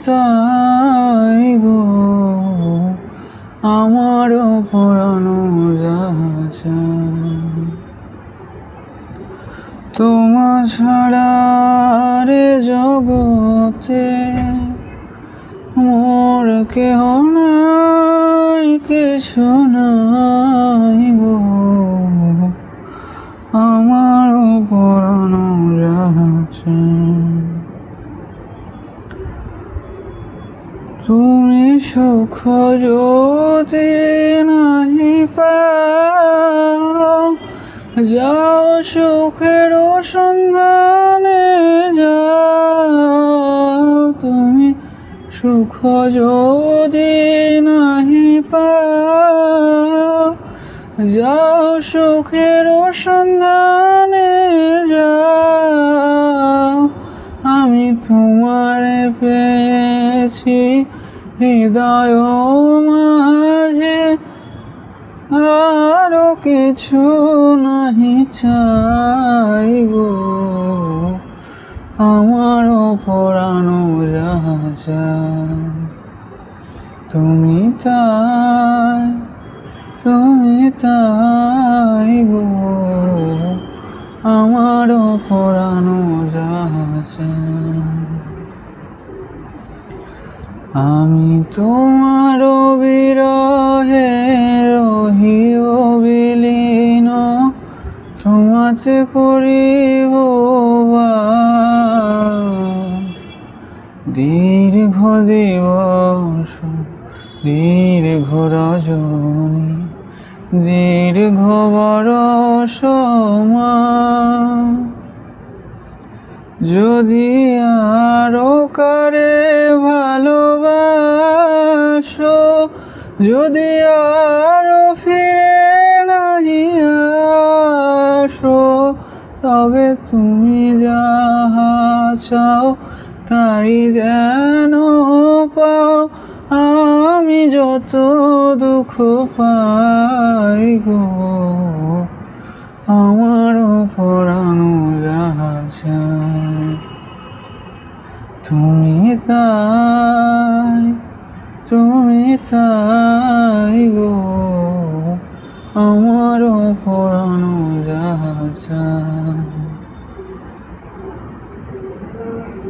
তাই গো আমারও পরানো যাচ্ছে তোমা ছাড়া রে জগতে মোর কেহ নাই কিছু নাই গো আমারও পরানো যাচ্ছে তুমি সুখ যদি নাহি পাও যাও সুখের সন্ধানে যাও তুমি সুখ যদি নাহি পাও যাও সুখের সন্ধানে যাও আমি তোমারে পেয়েছি হৃদয় মাঝে আরো কিছু নাহি চাই গো আমারও পরানো যাচ্ছে তুমি তাই গো আমারও পরানো যাচ্ছে আমি তোমার বিরহে রহিও বিলীন তোমাতে করিব বাস দীর্ঘ দিবস দীর্ঘ রজনী দীর্ঘ বরষ যদি আরো কারে ভালোবাসো যদি আরো ফিরে নাহি আসো তবে তুমি যাহা চাও তাই যেন পাও আমি যত দুঃখ পাই গো আমারও পরানো যাচ্ছে তুমি তাই গো আমারও পরানো যাচ্ছে।